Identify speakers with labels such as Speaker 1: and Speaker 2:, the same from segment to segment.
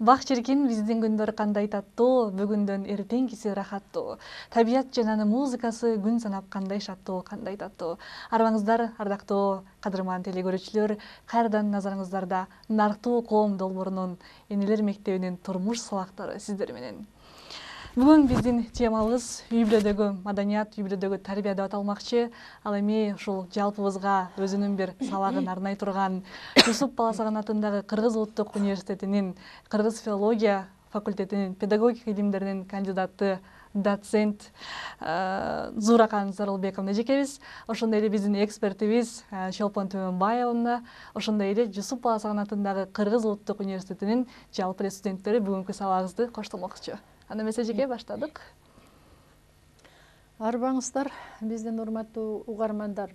Speaker 1: Бак чиркин биздин күндөр кандай таттуу, бүгүндөн эртеңкиси рахаттуу. Табият жана музыкасы күн санап кандай шаттуу, кандай таттуу. Арбаңыздар, ардактуу кадырман телекөрүүчүлөр, кайрадан назарыңыздарда Нартуу коом долбоорунун энелер мектебинин турмуш сабактары сиздер менен. Бүгүн биздин темабыз үй бүлөдөгү маданият, үй бүлөдөгү тарбия деп аталмакчы. Ал эми ушул жалпыбызга өзүнүн бир сабагын арнай турган Жусуп Баласаган атындагы Кыргыз Улуттук университетинин Кыргыз филология факультетинин педагогика илимдеринин кандидаты, доцент Зууракан Зарылбековна эжекебиз, ошондой эле биздин экспертибиз Чолпон Төмөнбаевна, ошондой эле Жусуп Баласаган атындагы Кыргыз Улуттук университетинин жалпы эле студенттери бүгүнкү сабагыбызды коштолмокчу. Анда эмесе эжеке баштадык.
Speaker 2: Арбаңыздар, биздин урматтуу угармандар.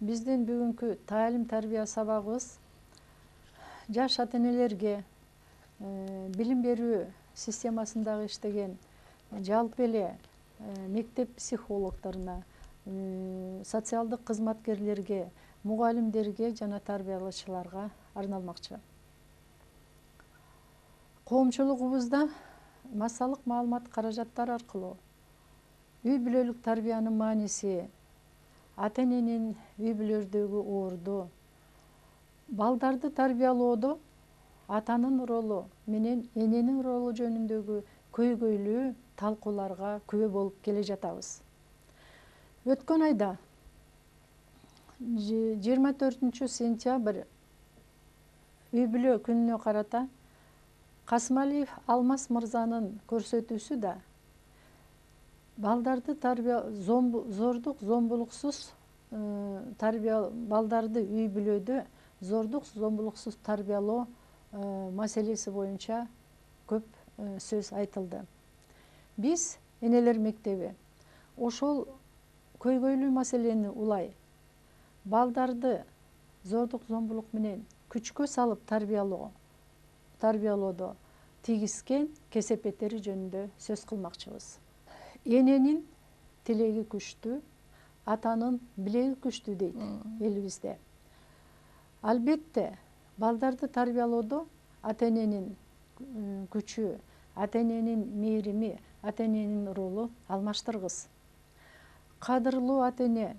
Speaker 2: Биздин бүгүнкү таалим тарбия сабагыбыз жаш ата-энелерге билим берүү системасындагы иштеген жалпы эле мектеп психологдоруна, социалдык кызматкерлерге, мугалимдерге жана тарбиялоочуларга арналмакчы. Коомчулугубузда массалык маалымат каражаттары аркылуу үй бүлөлүк тарбиянын мааниси, ата-эненин үй бүлөлөрдөгү орду, балдарды тарбиялоодо атанын ролу менен эненин ролу жөнүндөгү көйгөйлүү талкууларга күбө болуп келе жатабыз. Өткөн айда 24 сентябрь үй бүлө күнүнө карата Касымалиев Алмаз мырзанын көрсөтүүсү да балдарды зордук зомбулуксуз балдарды үй бүлөдө зордук зомбулуксуз тарбиялоо маселеси боюнча көп сөз айтылды. Биз энелер мектеби ошол көйгөйлүү маселени улай балдарды зордук зомбулук менен күчкө салып тарбиялоодо тийгизген кесепеттери жөнүндө сөз кылмакчыбыз. Эненин тилеги күчтүү, атанын билеги күчтүү дейт элибизде. Албетте, балдарды тарбиялоодо ата-эненин күчү, ата-эненин мээрими, ата-эненин ролу алмаштыргыс. Кадырлуу ата-эне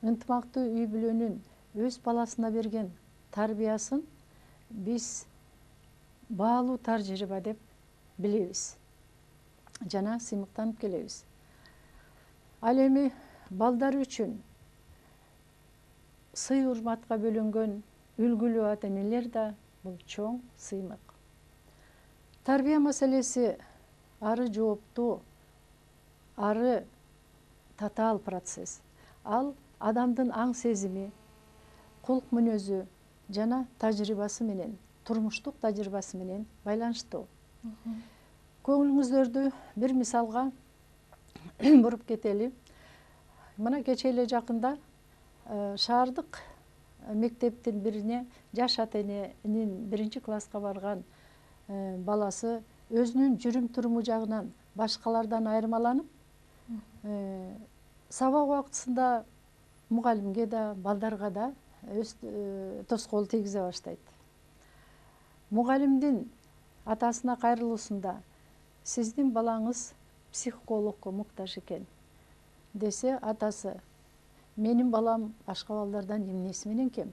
Speaker 2: ынтымактуу үй бүлөнүн өз баласына берген тарбиясын биз баалуу тажрыйба деп билебиз жана сыймыктанып келебиз. Ал эми балдар үчүн сый урматка бөлөнгөн үлгүлүү ата-энелер да бул чоң сыймык. Тарбия маселеси ары жооптуу, ары татаал процесс. Ал адамдын аң сезими, кулк мүнөзү жана тажрыйбасы менен, турмуштук тажрыйбасы менен байланыштуу. Көңүлүңүздөрдү бир мисалга буруп кетели. Мына кечээ эле жакында шаардык мектептин бирине жаш ата-эненин 1-класска барган баласы өзүнүн жүрүм туруму жагынан башкалардан айырмаланып, сабак убактысында мугалимге да, балдарга да өз тоскоол тийгизе баштайт. Мугалимдин атасына кайрылуусунда сиздин балаңыз психологко муктаж экен десе, атасы менин балам башка балдардан эмнеси менен кем?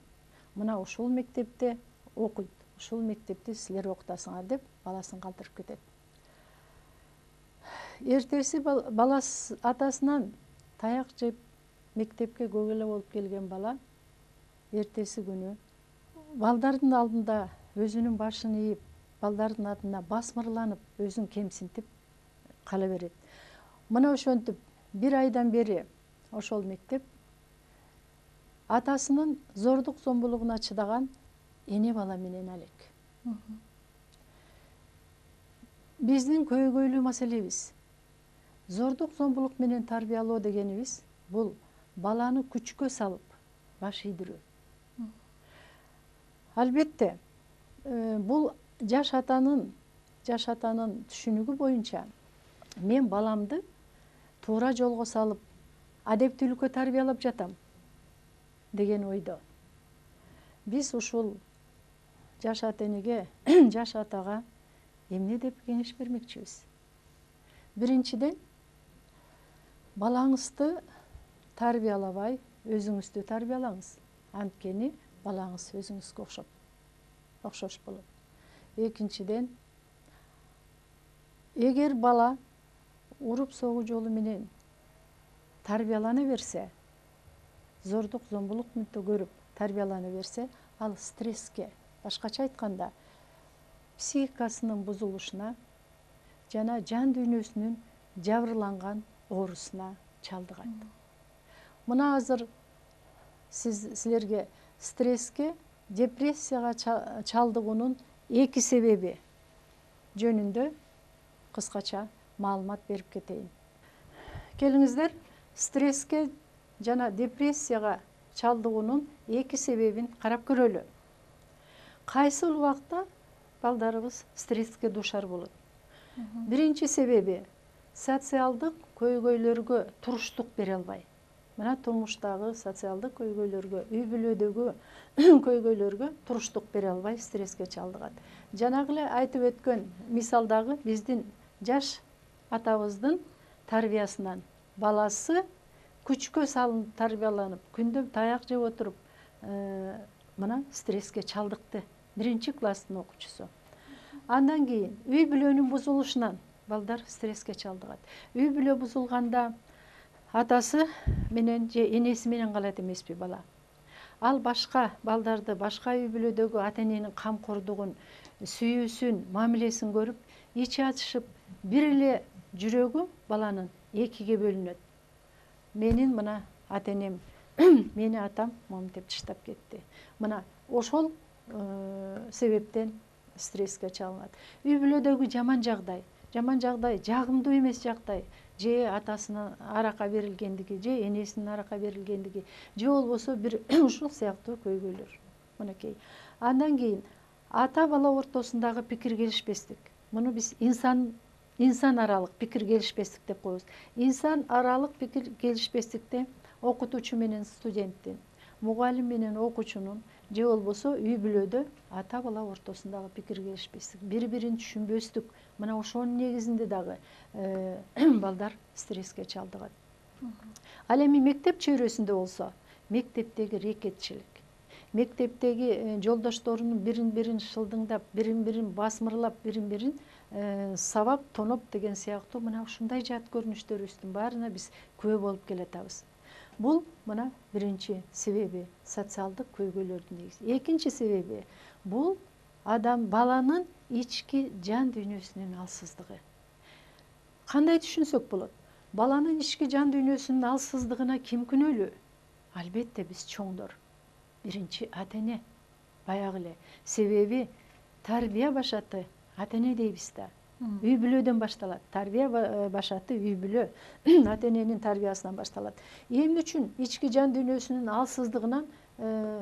Speaker 2: Мына ушул мектепте окуйт, ушул мектепти силер окутасыңар деп баласын калтырып кетет. Эртеси баласы атасынан таяк жеп мектепке көгөлө болуп келген бала эртеси күнү балдардын алдында өзүнүн башын ийип, балдардын атына басмырланып, өзүн кемсинтип кала берет. Мына ошентип бир айдан бери ошол мектеп атасынын зордук зомбулугуна чыдаган эне бала менен алек. Биздин көйгөйлүү маселебиз зордук зомбулук менен тарбиялоо дегенибиз бул баланы күчкө салып баш ийдирүү. Албетте, бул жаш атанын түшүнүгү боюнча мен баламды туура жолго салып, адептүүлүккө тарбиялап жатам деген ойдо. Биз ушул жаш ата-энеге, жаш атага эмне деп кеңеш бермекчибиз? Биринчиден, балаңызды тарбиялабай, өзүңүздү тарбиялаңыз. Анткени балаңыз өзүңүзгө окшош болот. Экинчиден, эгер бала уруп согуу жолу менен тарбиялана берсе, зордук, зомбулукту көрүп тарбиялана берсе, ал стресске, башкача айтканда, психикасынын бузулушуна жана жан дүйнөсүнүн жабырланган оорусуна чалдыгат. Мына азыр силерге стресске, депрессияга чалдыгуунун 2 себеби жөнүндө кыскача маалымат берип кетейин. Келиңиздер, стресске жана депрессияга чалдыгуунун 2 себебин карап көрөлү. Кайсы убакта балдарыбыз стресске дуушар болот? Биринчи себеби социалдык көйгөйлөргө туруштук бере албай. Мына турмуштагы социалдык көйгөйлөргө, үй бүлөдөгү көйгөйлөргө туруштук бере албай стресске чалдыгат. Жанагы эле айтып өткөн мисалдагы биздин жаш атабыздын тарбиясынан баласы күчкө салынып тарбияланып, күндө таяк жеп отуруп, мына стресске чалдыкты. 1-класстын окуучусу. Андан кийин үй бүлөнүн бузулушунан балдар стресске чалдыгат. Үй бүлө бузулганда атасы менен же энеси менен калат эмеспи бала. Ал башка балдарды, башка үй бүлөдөгү ата-эненин камкордугун, сүйүүсүн, мамилесин көрүп, ичи ачышып, бир эле жүрөгү баланын 2ге бөлүнөт. Менин мына ата-энем, мени атам моминтип таштап кетти. Мына ошол себептен стресске чалынат. Үй бүлөдөгү жаман жагдай, жагымдуу эмес жагдай, же атасынын аракка берилгендиги, же энесинин аракка берилгендиги, же болбосо бир ушул сыяктуу көйгөйлөр. Мынакей. Андан кийин ата бала ортосундагы пикир келишпестик. Муну биз инсан аралык пикир келишпестик деп коебуз. Инсан аралык пикир келишпестикте окутуучу менен студенттин, мугалим менен окуучунун, же болбосо үй бүлөдө ата бала ортосундагы пикир келишпестик, бири-бирин түшүнбөстүк. Мына ошонун негизинде дагы балдар стресске чалдыгат. Ал эми мектеп чөйрөсүндө болсо, мектептеги рекетчилик, мектептеги жолдошторунун бирин-бирин шылдыңдап, бирин-бирин басмырлап, бирин-бирин сабап, тоноп деген сыяктуу мына ушундай жат көрүнүштөрүбүздүн баарына биз күбө болуп келатабыз. Бул мына биринчи себеби социалдык көйгөйлөрдүн негизи. Экинчи себеби бул баланын ички жан дүйнөсүнүн алсыздыгы. Кандай түшүнсөк болот? Баланын ички жан дүйнөсүнүн алсыздыгына ким күнөөлүү? Албетте биз чоңдор. Биринчи ата-эне. Баягы эле. Себеби тарбия башаты ата-эне дейбиз да. Үй бүлөдөн башталат. Тарбия башаты үй бүлө, ата-эненин тарбиясынан башталат. Эмне үчүн ички жан дүйнөсүнүн алсыздыгынан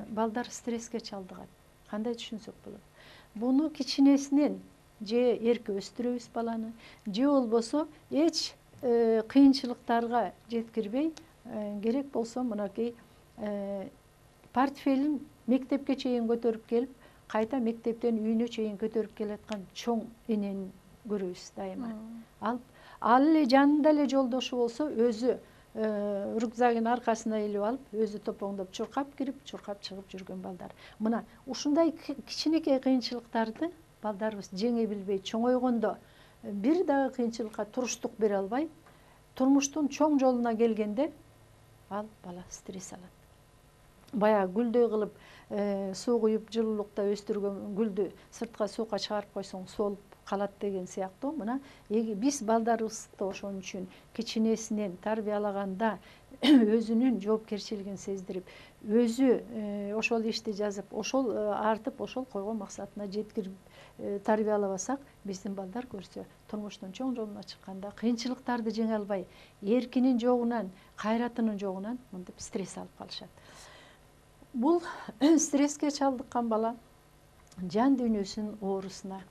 Speaker 2: балдар стресске чалдыгат? Кандай түшүнсөк болот? Буну кичинесинен же эрке өстүрөбүз баланы, же болбосо эч кыйынчылыктарга жеткирбей, керек болсо мынакей портфелин мектепке чейин көтөрүп келип, кайта мектептен үйүнө чейин көтөрүп келаткан чоң энени көрөбүз дайыма. Ал эле жанында эле жолдошу болсо, өзү рюкзагын аркасына илип алып, өзү топоңдоп чуркап кирип, чуркап чыгып жүргөн балдар. Мына ушундай кичинекей кыйынчылыктарды балдарыбыз жеңе билбей чоңойгондо, бир дагы кыйынчылыкка туруштук бере албай, турмуштун чоң жолуна келгенде ал бала стресс алат. Баягы гүлдөй кылып суу куюп жылуулукта өстүргөн гүлдү сыртка суукка чыгарып койсоң солуп калат деген сыяктуу. Мына биз балдарыбызды ошон үчүн кичинесинен тарбиялаганда өзүнүн жоопкерчилигин сездирип, өзү ошол ишти жазып, ошол артып, ошол койгон максатына жеткирип тарбиялабасак, биздин балдар көрсө турмуштун чоң жолуна чыкканда кыйынчылыктарды жеңе албай, эркинин жогунан, кайратынын жогунан мынтип стресс алып калышат. Бул стресске чалдыккан бала жан дүйнөсүнүн оорусуна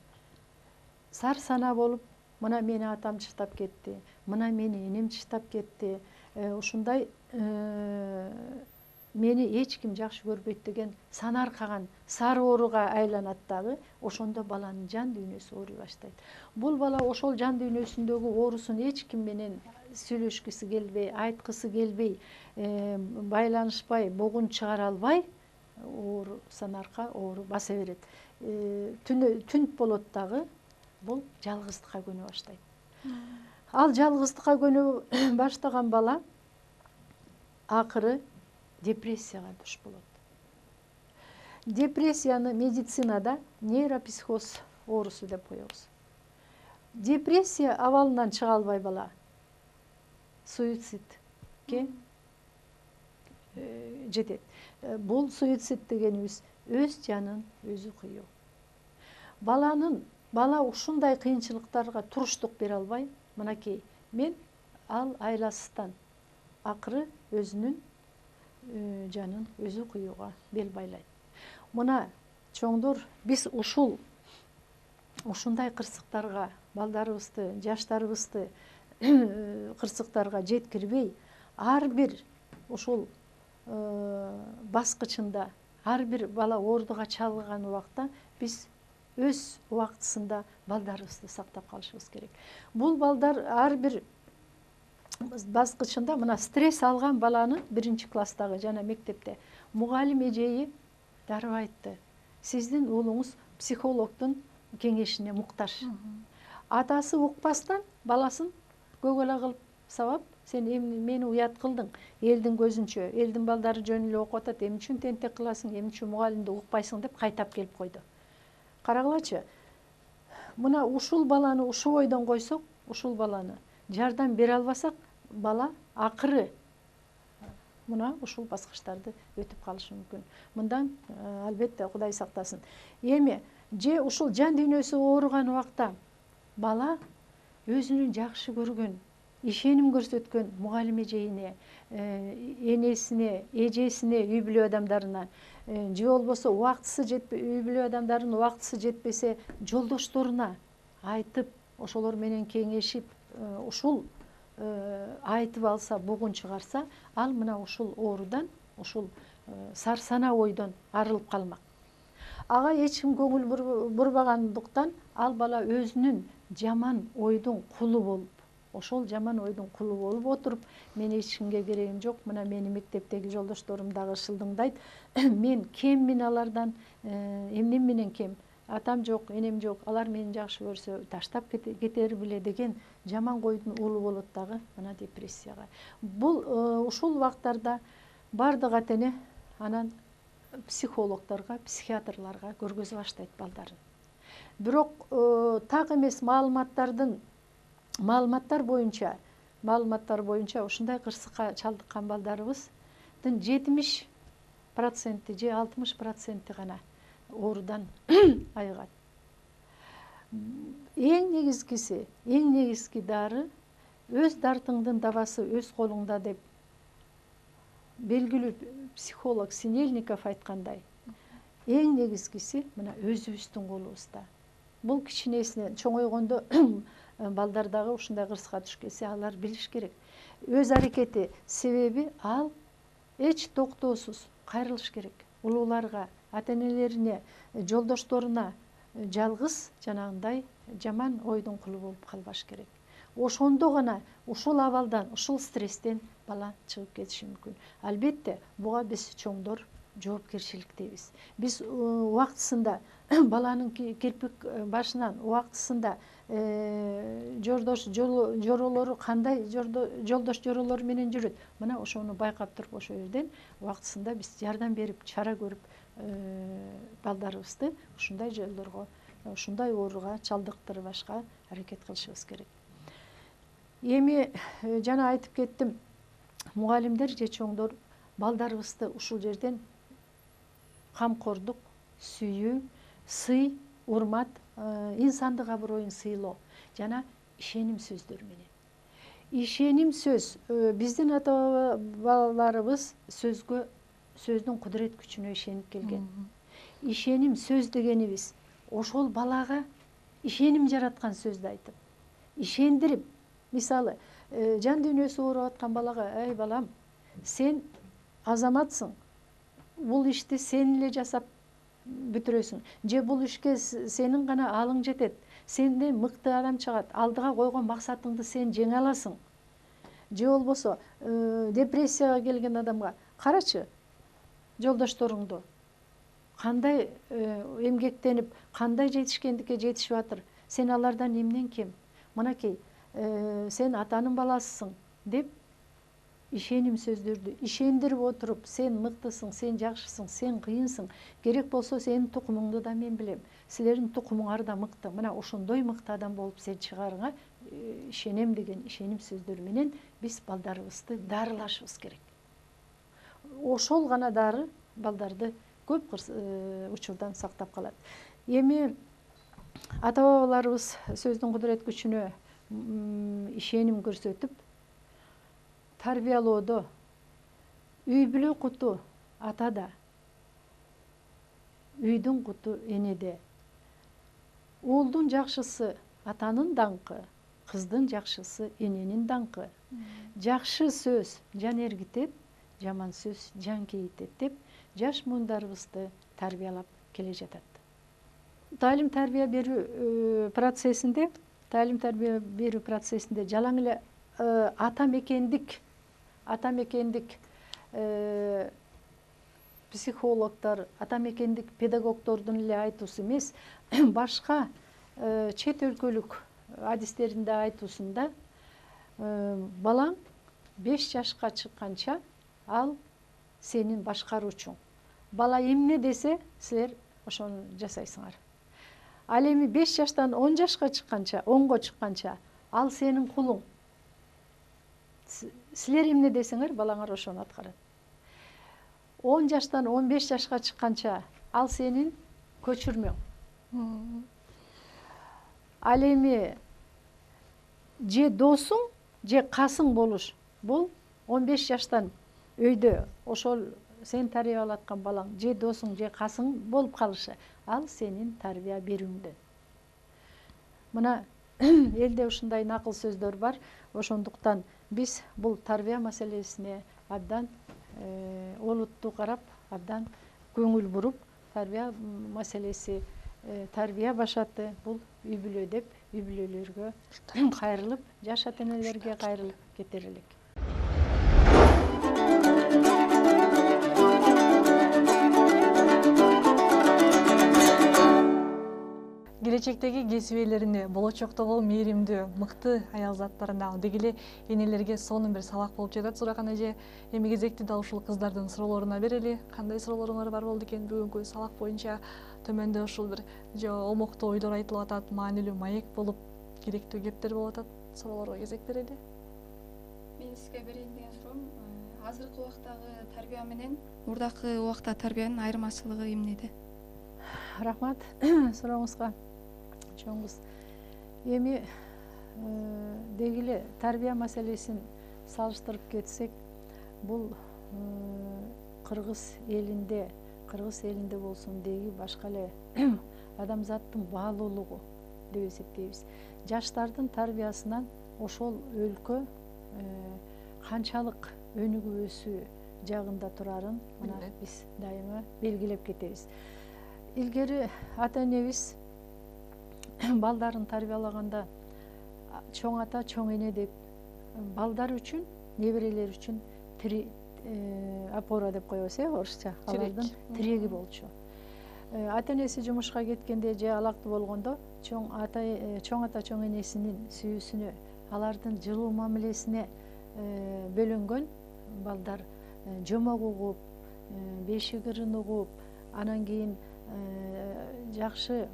Speaker 2: сар сана болуп, мына мени атам чыштап кетти, мына мени энем чыштап кетти, ушундай мени эч ким жакшы көрбөйт деген санаркаган сары ооруга айланат дагы, ошондо баланын жан дүйнөсү ооруй баштайт. Бул бала ошол жан дүйнөсүндөгү оорусун эч ким менен сүйлөшкүсү келбей, айткысы келбей, байланышпай, бугун чыгара албай, оору санарка оору баса берет. Түнт болот дагы, бул жалгыздыкка көнө баштайт. Ал жалгыздыкка көнө баштаган бала акыры депрессияга душ болот. Депрессияны медицинада нейропсихоз оорусу деп коебуз. Депрессия абалынан чыга албай бала суицидке жетет. Бул суицид дегенибиз өз жанын өзү кыйуу. Бала ушундай кыйынчылыктарга туруштук бере албай, мынакей мен ал айласыздан акыры өзүнүн жанын өзү кыюуга бел байлайт. Мына чоңдор, биз ушундай кырсыктарга балдарыбызды, жаштарыбызды кырсыктарга жеткирбей, ар бир ушул баскычында, ар бир бала оордуга чалдыган убакта биз өз убактысында балдарыбызды сактап калышыбыз керек. Бул балдар ар бир баскычында мына стресс алган баланы 1-класстагы жана мектепте мугалим эжеи дарып айтты. Сиздин уулуңуз психологдун кеңешине муктаж. Атасы укпастан баласын көгөлө кылып сабап, сен мени уят кылдың, элдин көзүнчө, элдин балдары жөн эле окуп атат, эмне үчүн тентек кыласың, эмне үчүн мугалимди укпайсың деп кайтап келип койду. Карагылачы, мына ушул баланы ушул ойдон койсок, ушул баланы жардам бере албасак, бала акыры мына ушул баскычтарды өтүп калышы мүмкүн. Мындан албетте Кудай сактасын. Эми же ушул жан дүйнөсү ооруган убакта бала өзүнүн жакшы көргөн, ишеним көрсөткөн мугалим эжейине, энесине, эжесине, үй бүлө адамдарына, же болбосо убактысы жетпей, үй бүлө адамдарынын убактысы жетпесе, жолдошторуна айтып, ошолор менен кеңешип, ушул айтып алса, бугун чыгарса, ал мына ушул оорудан, ушул сарсана ойдон арылып калмак. Ага эч ким көңүл бурбагандыктан ал бала өзүнүн жаман ойдун кулу болуп, ошол жаман ойдун кулу болуп отуруп, мен эч кимге керегим жок, мына мени мектептеги жолдошторум дагы шылдыңдайт, мен кеммин алардан, эмнем менен кем, атам жок, энем жок, алар мени жакшы көрсө таштап кетер беле деген жаман ойдун улу болот дагы мына депрессияга. Бул ушул убактарда бардык ата эне анан психологдорго, психиатрларга көргөзө баштайт балдарын. Бирок так эмес маалыматтар боюнча ушундай кырсыкка чалдыккан балдарыбыздын 70% же 60% гана оорудан айыгат. Эң негизги дары өз дартыңдын дабасы өз колуңда деп белгилүү психолог Синельников айткандай, эң негизгиси мына өзүбүздүн колубузда. Бул кичинесинен чоңойгондо балдар дагы ушундай кырсыкка түшкенсе, алар билиш керек. Өз аракети себеби ал эч токтоосуз кайрылыш керек. Улууларга, ата-энелерине, жолдошторуна жалгыз жанагындай жаман ойдун кулу болуп калбаш керек. Ошондо гана ушул абалдан, ушул стресстен бала чыгып кетиши мүмкүн. Албетте, буга биз чоңдор жоопкерчиликтебиз. Биз убактысында баланын кирпик башынан убактысында жолдош жоролору кандай жолдош жоролору менен жүрөт. Мына ошону байкап туруп, ошол жерден убактысында биз жардам берип, чара көрүп, балдарыбызды ушундай жолдорго, ушундай ооруга чалдыктырбашка аракет кылышыбыз керек. Эми жана айтып кеттим, мугалимдер же чоңдор балдарыбызды ушул жерден камкордук, сүйүү, сый, урмат, инсандык аброюн сыйлоо жана ишеним сөздөр менен. Ишеним сөз, биздин ата бабаларыбыз сөздүн кудурет күчүнө ишенип келген. Ишеним сөз дегенибиз ошол балага ишеним жараткан сөздү айтып, ишендирип, мисалы, жан дүйнөсү ооруп аткан балага, ey балам, сен азаматсың, бул ишти сен эле жасап бүтүрөсүң, же бул ишке сенин гана алың жетет, сенден мыкты адам чыгат, алдыга койгон максатыңды сен жеңе аласың. Же болбосо депрессияга келген адамга карачы жолдошторуңду кандай эмгектенип, кандай жетишкендикке жетишип атыр, сен алардан эмнен кем, мынакей сен атанын баласысың деп ишеним сөздөрдү ишендирип отуруп, сен мыктысың, сен жакшысың, сен кыйынсың, керек болсо сенин тукумуңду да мен билем, силердин тукумуңар да мыкты, мына ошондой мыкты адам болуп сен чыгаарыңа ишенем деген ишеним сөздөр менен биз балдарыбызды дарылашыбыз керек. Ошол гана дары балдарды көп учурдан сактап калат. Эми ата бабаларыбыз сөздүн кудурет күчүнө ишеним көрсөтүп, тарбиялоодо үй бүлө куту атада, үйдүн куту энеде. Уулдун жакшысы атанын даңкы, кыздын жакшысы эненин даңкы. Жакшы сөз жан эргитет, жаман сөз жан кейитет деп жаш муундарыбызды тарбиялап келе жатат. Таалим тарбия берүү процессинде жалаң эле ата мекендик психологдор, ата мекендик педагогдордун эле айтуусу эмес, башка чет өлкөлүк адистерин да айтуусунда балаң 5 жашка чыкканча ал сенин башкаруучуң. Бала эмне десе, силер ошону жасайсыңар. Ал эми 5 жаштан 10 жашка чыкканча, 10го чыкканча ал сенин кулуң. Силер эмне десеңер, балаңар ошону аткарат. 10 жаштан 15 жашка чыкканча ал сенин көчүрмөң. Ал эми же досуң, же касың болуш. Бул 15 жаштан өйдө ошол сен тарбиялаткан балаң же досуң, же касың болуп калышы. Ал сенин тарбия берүүңдө. Мына элде ушундай накыл сөздөр бар. Ошондуктан биз бул тарбия маселесине абдан олуттуу карап, абдан көңүл буруп, тарбия маселеси, тарбия башаты бул үй бүлө деп үй бүлөлөргө кайрылып, жаш ата энелерге кайрылып кетер элек.
Speaker 1: Келечектеги кесибелерине, болочоктогу мээримдүү, мыкты аял заттарына, деги эле энелерге сонун бир сабак болуп жатат. Суракан эже, эми кезекти да ушул кыздардын суроолоруна берели. Кандай суроолоруңар бар болду экен бүгүнкү сабак боюнча? Төмөндө ушул бир омоктуу ойлор айтылып атат, маанилүү маек болуп, керектүү кептер болуп атат. Суроолорго кезек берели.
Speaker 3: Мен сизге берейин деген суроом, азыркы убактагы тарбия менен мурдакы убакта тарбиянын айырмачылыгы эмнеде?
Speaker 2: Рахмат сурооңузга. Чоңуз. Эми деги эле тарбия маселесин салыштырып кетсек, бул кыргыз элинде болсун, деги башка эле адамзаттын баалуулугу деп эсептейбиз. Жаштардын тарбиясынан ошол өлкө канчалык өнүгүп өсүү жагында турарын мына биз дайыма белгилеп кетебиз. Илгери ата энебиз балдарын тарбиялаганда чоң ата, чоң эне деп балдар үчүн, неберелер үчүн опора деп коебуз, орусча. Алардын тиреги болчу. Ата энеси жумушка кеткенде же алактуу болгондо чоң ата, чоң энесинин сүйүүсүнө, алардын жылуу мамилесине бөлөнгөн балдар жомок угуп, бешик ырын угуп, анан кийин жакшы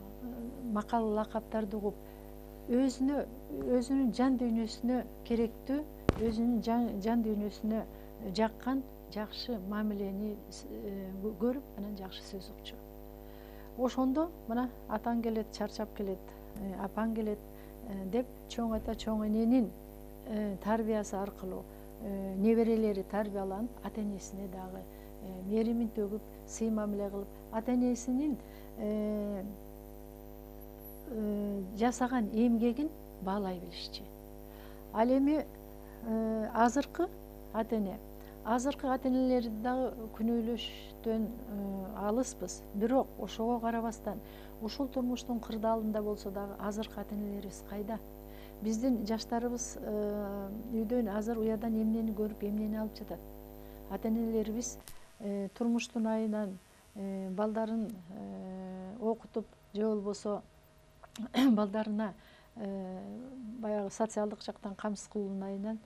Speaker 2: макал лакаптарды угуп, өзүнүн жан дүйнөсүнө керектүү, өзүнүн жан дүйнөсүнө жаккан жакшы мамилени көрүп, анан жакшы сөз укчу. Ошондо мына атаң келет, чарчап келет, апаң келет деп чоң ата, чоң эненин тарбиясы аркылуу неберелери тарбияланып, ата энесине дагы мээримин төгүп, сый мамиле кылып, ата энесинин жасаган эмгегин баалай билишчи. Ал эми азыркы ата эне азыркы ата энелер дагы күнөөлөштөн алыспыз. Бирок ошого карабастан ушул турмуштун кырдаалында болсо дагы азыркы ата энелерибиз кайда? Биздин жаштарыбыз үйдөн азыр уядан эмнени көрүп, эмнени алып жатат? Ата энелерибиз турмуштун айынан балдарын окутуп же болбосо балдарына баягы социалдык жактан камсыз кылуунун айынан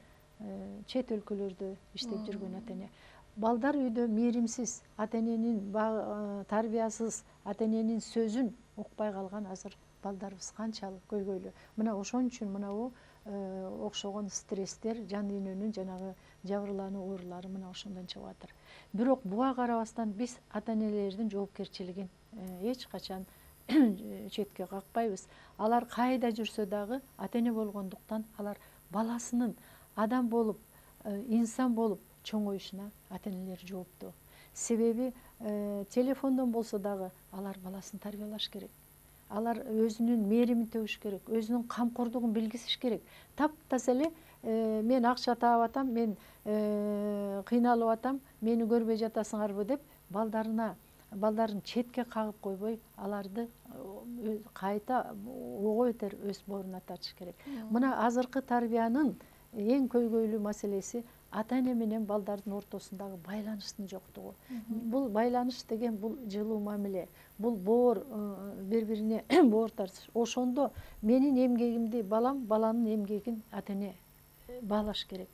Speaker 2: чет өлкөлөрдө иштеп жүргөн ата эне. Балдар үйдө мээримсиз, ата эненин тарбиясыз, ата эненин сөзүн укпай калган азыр балдарыбыз канчалык көйгөйлүү. Мына ошон үчүн мынабу окшогон стресстер, жан дүйнөнүн жанагы жабырлануу оорулары мына ошондон чыгып атыр. Бирок буга карабастан биз ата энелердин жоопкерчилигин эч качан четке какпайбыз. Алар кайда жүрсө дагы ата эне болгондуктан алар баласынын адам болуп, инсан болуп чоңоюшуна ата энелер жооптуу. Себеби телефондон болсо дагы алар баласын тарбиялаш керек. Алар өзүнүн мээримин төгүш керек, өзүнүн камкордугун билгизиш керек. Таптаса эле мен акча таап атам, мен кыйналып атам, мени көрбөй жатасыңарбы деп балдарын четке кагып койбой, аларды кайта ого бетер өз боруна тартыш керек. Мына азыркы тарбиянын эң көйгөйлүү маселеси ата эне менен балдардын ортосундагы байланыштын жоктугу. Бул байланыш деген бул жылуу мамиле, бул боор бири-бирине боор тартыш. Ошондо менин эмгегимди баланын эмгегин ата эне баалаш керек.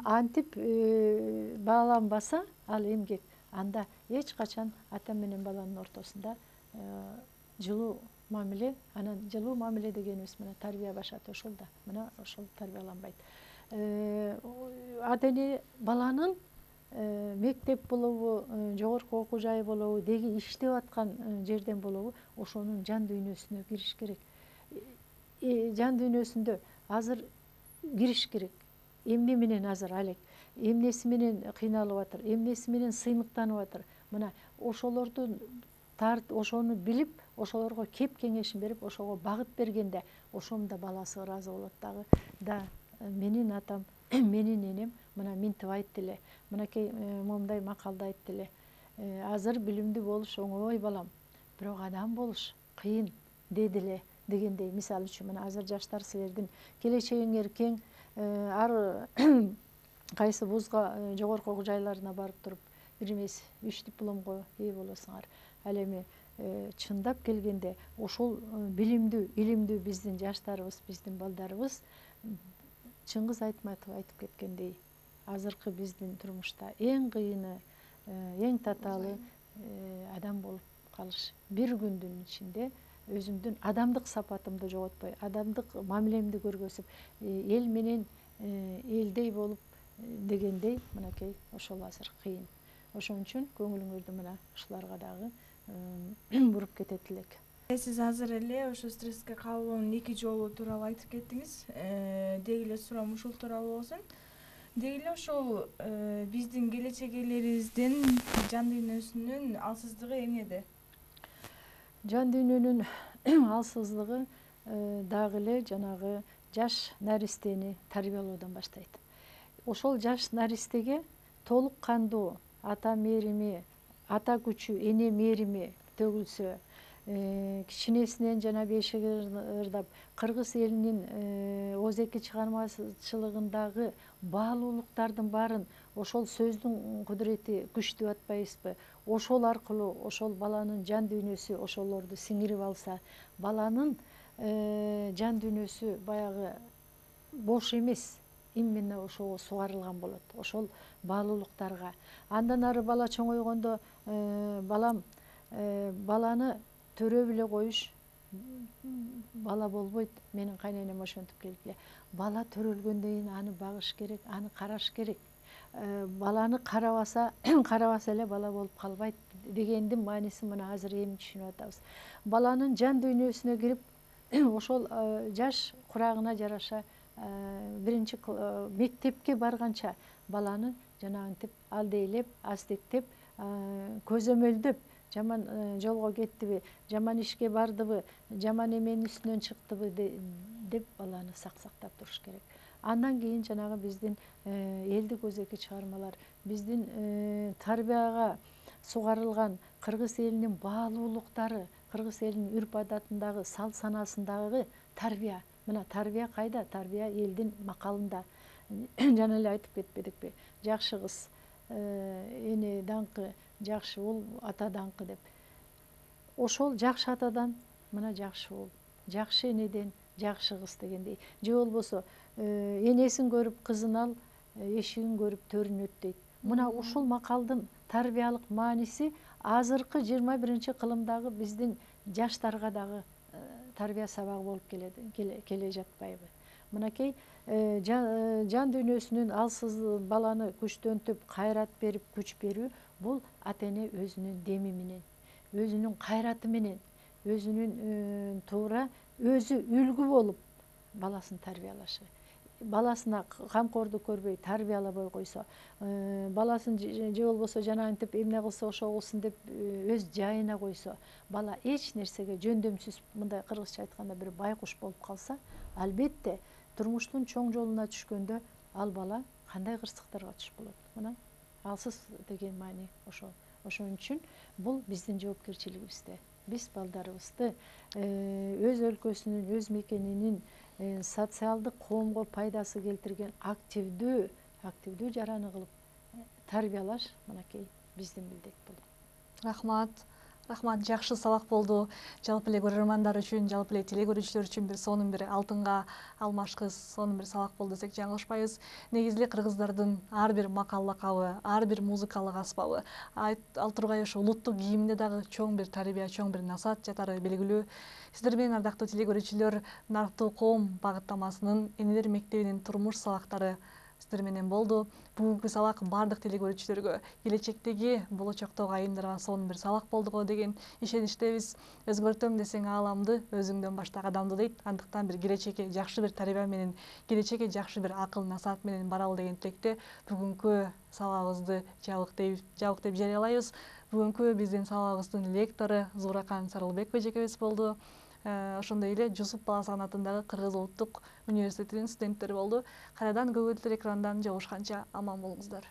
Speaker 2: Антип бааланбаса ал эмгек, анда эч качан ата менен баланын ортосунда жылуу мамиле, анан жылуу мамиле дегенибиз мына тарбия башаты ошол да. Мына ошол тарбияланбайт. Ата эне баланын мектеп болобу, жогорку окуу жайы болобу, деги иштеп аткан жерден болобу, ошонун жан дүйнөсүнө кириш керек. Жан дүйнөсүндө азыр кириш керек. Эмне менен азыр алек, эмнеси менен кыйналып атыр, эмнеси менен сыймыктанып атыр. Мына ошолордун ошону билип, ошолорго кеп кеңешин берип, ошого багыт бергенде, ошондо баласы ыраазы болот дагы. Да, менин атам, менин энем мына минтип айтты эле, мынакей момундай макалды айтты эле. Азыр билимдүү болуш оңой балам, бирок адам болуш кыйын деди эле дегендей. Мисалы үчүн мына азыр жаштар силердин келечегиңер кең, ар кайсы вузга жогорку окуу жайларына барып туруп бир эмес 3 дипломго ээ болосуңар. Ал эми чындап келгенде ошол билимдүү, илимдүү биздин жаштарыбыз, биздин балдарыбыз Чыңгыз Айтматов айтып кеткендей, азыркы биздин турмушта эң кыйыны, эң татаалы адам болуп калыш. Бир күндүн ичинде өзүмдүн адамдык сапатымды жоготпой, адамдык мамилемди көргөзүп, эл менен элдей болуп дегендей, мынакей ошол азыр кыйын. Ошон үчүн көңүлүңөрдү мына ушуларга дагы буруп кетет элек.
Speaker 4: Сиз азыр эле ошо стресске кабылуунун 2 жолу тууралуу айтып кеттиңиз. Деги эле суроом ушул тууралуу болсун. Деги эле ошол биздин келечек ээлерибиздин жан дүйнөсүнүн алсыздыгы эмнеде?
Speaker 2: Жан дүйнөнүн алсыздыгы дагы эле жанагы жаш наристени тарбиялоодон баштайт. Ошол жаш наристеге толук кандуу ата мээрими, ата күчү, эне мээрими төгүлсө, кичинесинен жана бешиги ырдап, кыргыз элинин ооз-эки чыгармачылыгындагы баалуулуктардын баарын ошол сөздүн кудурети күчтүү атпайбызбы? Ошол аркылуу ошол баланын жан дүйнөсү ошолорду сиңирип алса, баланын жан дүйнөсү баягы бош эмес, именно ошого сугарылган болот, ошол баалуулуктарга. Андан ары бала чоңойгондо баланы төрөп эле коюш бала болбойт. Менин кайненем ошентип келип эле. Бала төрөлгөндөн кийин аны багыш керек, аны караш керек. Баланы карабаса эле бала болуп калбайт дегендин маанисин мына азыр эми түшүнүп атабыз. Баланын жан дүйнөсүнө кирип, ошол жаш курагына жараша биринчи мектепке барганча баланы жанагынтип алдейлеп, аздектеп, көзөмөлдөп, жаман жолго кеттиби, жаман ишке бардыбы, жаман эменин үстүнөн чыктыбы деп баланы сактап туруш керек. Андан кийин жанагы биздин элдик өзеки чыгармалар, биздин тарбияга сугарылган кыргыз элинин баалуулуктары, кыргыз элинин үрп адатындагы, салт санаасындагы тарбия. Мына тарбия кайда? Тарбия элдин макалында. Жана эле айтып кетпедикпи? Жакшы кыз, эне даңкы, жакшы уул ата даңкы деп. Ошол жакшы атадан мына жакшы уул, жакшы энеден жакшы кыз дегендей. Же болбосо энесин көрүп кызын ал, эшигин көрүп төрүн өт дейт. Мына ушул макалдын тарбиялык мааниси азыркы 21-кылымдагы биздин жаштарга дагы тарбия сабагы болуп келе жатпайбы? Мынакей жан дүйнөсүнүн алсыз баланы күчтөнтүп, кайрат берип, күч берүү бул ата эне өзүнүн деми менен, өзүнүн кайраты менен, өзүнүн туура өзү үлгү болуп баласын тарбиялашы. Баласына камкордук көрбөй тарбиялабой койсо, баласын же болбосо жана антип эмне кылса ошо кылсын деп өз жайына койсо, бала эч нерсеге жөндөмсүз, мындай кыргызча айтканда бир байкуш болуп калса, албетте турмуштун чоң жолуна түшкөндө ал бала кандай кырсыктарга түшүп болот. Мына алсыз деген маани ошол. Ошон үчүн бул биздин жоопкерчилигибизде. Биз балдарыбызды өз өлкөсүнүн, өз мекенинин социалдык коомго пайдасы келтирген активдүү жараны кылып тарбиялаш мынакей биздин милдет бул.
Speaker 1: Рахмат. Рахмат, жакшы сабак болду. Жалпы эле көрөрмандар үчүн, жалпы эле телегөрүүчүлөр үчүн бир сонун бир алтынга алмашкыс сонун бир сабак болду десек жаңылышпайбыз. Негизи эле кыргыздардын ар бир макал лакабы, ар бир музыкалык аспабы, ал тургай ошо улуттук кийиминде дагы чоң бир тарбия, чоң бир насаат жатары белгилүү. Сиздер менен ардактуу телегөрүүчүлөр, Нарыктуу коом багыттамасынын Энелер мектебинин турмуш сабактары сиздер менен болду. Бүгүнкү сабак бардык телегөрүүчүлөргө, келечектеги болочоктогу айымдарга сонун бир сабак болду го деген ишеничтебиз. Өзгөртөм десең ааламды, өзүңдөн башта адамды дейт. Андыктан бир келечекке жакшы бир тарбия менен, келечекке жакшы бир акыл насаат менен баралы деген тилекте бүгүнкү сабагыбызды жабык деп жарыялайбыз. Бүгүнкү биздин сабагыбыздын лектору Зууракан Сарылбек эжекебиз болду. Ошондой эле Жусуп Баласаган атындагы Кыргыз улуттук университетинин студенттери болду. Кайрадан көгүлдүр экрандан жолугушканча аман болуңуздар.